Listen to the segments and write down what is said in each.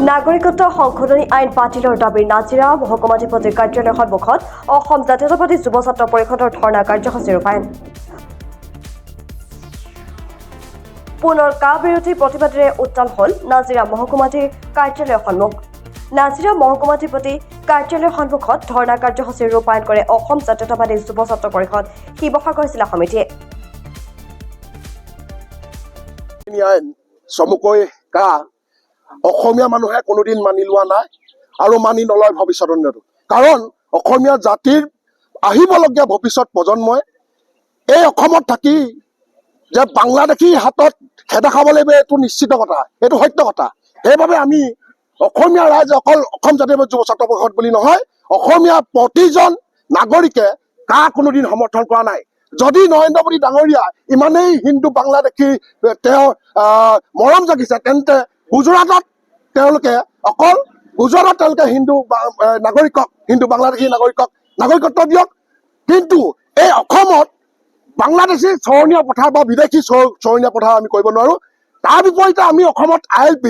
নাগৰিকত্ব সংশোধনী আইন বাতিলৰ দাবীৰ নাজিৰা মহকুমাধিপতিৰ কাৰ্যালয়ৰ সন্মুখত অসম জাতীয়তাবাদী যুৱ ছাত্ৰ পৰিষদৰ ধৰ্ণা কাৰ্যসূচী ৰূপায়ণ। পুনৰ কা বিৰোধী প্ৰতিবাদেৰে উত্তাল হ'ল নাজিৰা মহকুমাধিৰ কাৰ্যালয়ৰ সন্মুখ। নাজিৰা মহকুমাধিপতি কাৰ্যালয়ৰ সন্মুখত ধৰ্ণা কাৰ্যসূচী ৰূপায়ণ কৰে অসম জাতীয়তাবাদী যুৱ ছাত্ৰ পৰিষদ শিৱসাগৰ জিলা সমিতিয়ে। চমুকৈ কা অসমীয়া মানুহে কোনোদিন মানি লোৱা নাই আৰু মানি নলয় ভৱিষ্যতলৈও। কাৰণ অসমীয়া জাতিৰ আহিবলগীয়া ভৱিষ্যত প্ৰজন্মই এই অসমত থাকি যে বাংলাদেশীৰ হাতত খেদা খাব লাগিব এইটো নিশ্চিত কথা, এইটো সত্য কথা। সেইবাবে আমি অসমীয়া ৰাইজ অকল অসম জাতীয় যুৱ ছাত্ৰ পৰিষদ বুলি নহয়, অসমীয়া প্ৰতিজন নাগৰিকে কা কোনোদিন সমৰ্থন কৰা নাই। যদি নৰেন্দ্ৰ মোদী ডাঙৰীয়া ইমানেই হিন্দু বাংলাদেশী তেওঁ মৰম জাগিছে, তেন্তে গুজৰাটত তেওঁলোকে হিন্দু নাগৰিকক, হিন্দু বাংলাদেশী নাগৰিকক নাগৰিকত্ব দিয়ক। কিন্তু এই অসমত বাংলাদেশী চৰণীয়া পথাৰ বা বিদেশী চৰণীয়া পথাৰ আমি কৰিব নোৱাৰো। তাৰ বিপৰীতে আমি অসমত ILP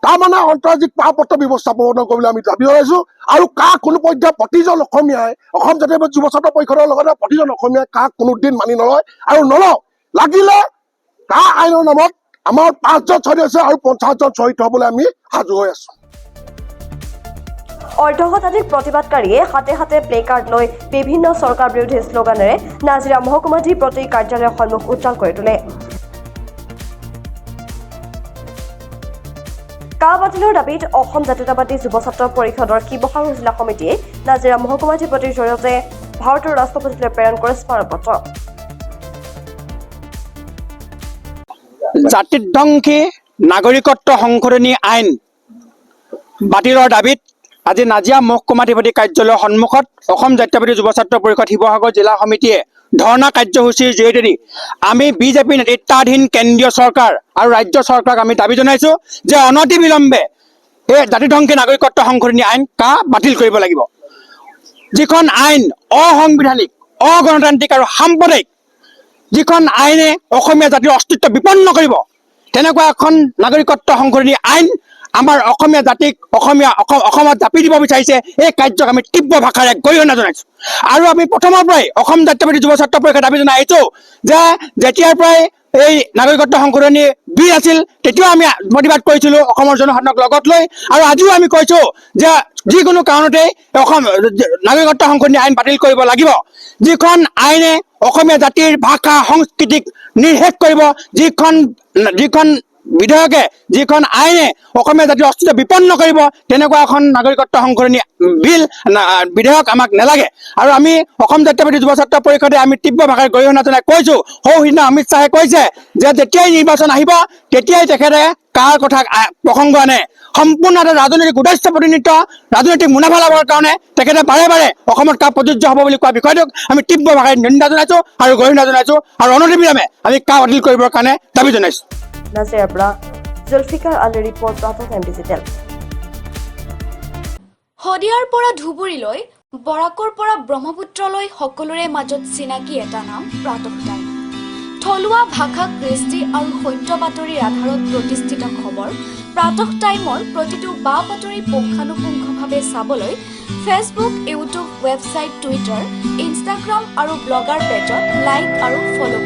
তাৰমানে অন্তৰ্জাতিক পাৰপত্ৰ ব্যৱস্থাপনা কৰিবলৈ আমি দাবী জনাইছো। আৰু কাক কোনো পৰ্যায়ত প্ৰতিজন অসমীয়াই অসম জাতীয় যুৱ ছাত্ৰ পৰিষদৰ লগতে প্ৰতিজন অসমীয়াই কাক কোনোদিন মানি নলয় আৰু নলওঁ। লাগিলে কা আইনৰ নামত আমাৰ 5জন শ্বহীদ হৈছে আৰু 50জন শ্বহীদ হ'বলৈ আমি সাজু হৈ আছো। অৰ্ধশতাধিক প্ৰতিবাদকাৰীয়ে হাতে হাতে প্লে কাৰ্ড লৈ বিভিন্ন চৰকাৰ বিৰোধী শ্লোগানেৰে নাজিৰা মহকুমাধিপতি কাৰ্যালয়ৰ সন্মুখ উত্তাল কৰি তোলে। কা বাতিলৰ দাবীত অসম জাতীয়তাবাদী যুৱ ছাত্ৰ পৰিষদৰ শিৱসাগৰ জিলা সমিতিয়ে নাজিৰা মহকুমাধিপতিৰ জৰিয়তে ভাৰতৰ ৰাষ্ট্ৰপতিলৈ প্ৰেৰণ কৰে স্মাৰকপত্ৰ। জাতিধ্বংসী নাগৰিকত্ব সংশোধনী আইন বাতিলৰ দাবীত আজি নাজিৰা মহকুমাধিপতি কাৰ্যালয়ৰ সন্মুখত অসম জাতীয়তাবাদী যুৱ ছাত্ৰ পৰিষদ শিৱসাগৰ জিলা সমিতিয়ে ধৰ্ণা কাৰ্যসূচীৰ জৰিয়তে আমি বিজেপি নেতৃত্বাধীন কেন্দ্ৰীয় চৰকাৰ আৰু ৰাজ্য চৰকাৰক আমি দাবী জনাইছো যে অনতিবিলম্বে এই জাতিধ্বংসী নাগৰিকত্ব সংশোধনী আইন কা বাতিল কৰিব লাগিব। যিখন আইন অসাংবিধানিক, অগণতান্ত্ৰিক আৰু সাম্প্ৰদায়িক, যিখন আইনে অসমীয়া জাতিৰ অস্তিত্ব বিপন্ন কৰিব, তেনেকুৱা এখন নাগৰিকত্ব সংশোধনী আইন আমাৰ অসমীয়া জাতিক অসমত জাপি দিব বিচাৰিছে। এই কাৰ্যক আমি তীব্ৰ ভাষাৰে গৰিহণা জনাইছো। আৰু আমি প্ৰথমৰ পৰাই অসম জাতীয়বাদী যুৱ ছাত্ৰ পৰিষদে দাবী জনাই আহিছো যে যেতিয়াৰ পৰাই এই নাগৰিকত্ব সংশোধনী বিল আছিল তেতিয়াও আমি প্ৰতিবাদ কৰিছিলো অসমৰ জনসাধাৰণক লগত লৈ। আৰু আজিও আমি কৈছো যে যিকোনো কাৰণতে অসম নাগৰিকত্ব সংশোধনী আইন বাতিল কৰিব লাগিব। যিখন আইনে অসমীয়া জাতিৰ ভাষা সংস্কৃতিক নিৰ্শেষ কৰিব, যিখন বিধেয়কে, যিখন আইনে অসমীয়া জাতিৰ অস্তিত্ব বিপন্ন কৰিব, তেনেকুৱা এখন নাগৰিকত্ব সংশোধনী বিধেয়ক আমাক নালাগে। আৰু আমি অসম জাতীয়বাদী যুৱ ছাত্ৰ পৰিষদে আমি তীব্ৰ ভাষাৰে গৰিহণা জনাই কৈছো, সৌসিদিনা অমিত শ্বাহে কৈছে যে যেতিয়াই নিৰ্বাচন আহিব তেতিয়াই তেখেতে কাৰ কথা প্ৰসংগ আনে। সম্পূৰ্ণ এটা ৰাজনৈতিক উদ্দেশ্য প্ৰতিনিধিত্ব, ৰাজনৈতিক মুনাফা লাভৰ কাৰণে তেখেতে বাৰে বাৰে অসমত কা প্ৰযোজ্য হ'ব বুলি কোৱা বিষয়টোক আমি তীব্ৰ ভাষাৰে নিন্দা জনাইছো আৰু গৰিহণা জনাইছো আৰু অনতিবিলম্বে আমি কা বাতিল কৰিবৰ কাৰণে দাবী জনাইছো। নাজিৰাৰ পৰা জুলফিকাৰ আলী ৰিপৰ্ট, প্ৰাতঃ টাইম ডিজিটেল। শদিয়াৰ পৰা ধুবুৰীলৈ, বৰাকৰ পৰা ব্ৰহ্মপুত্ৰলৈ সকলোৰে মাজত চিনাকি এটা নাম প্ৰাতঃ টাইম। থলুৱা ভাষা, কৃষ্টি আৰু সত্য বাতৰিৰ আধাৰত প্ৰতিষ্ঠিত খবৰ প্ৰাতঃ টাইমৰ প্ৰতিটো বা বাতৰি পুংখানুপুংখভাৱে চাবলৈ Facebook, YouTube, website, Twitter, Instagram আৰু ব্লগাৰ পেজত লাইক আৰু ফ'ল'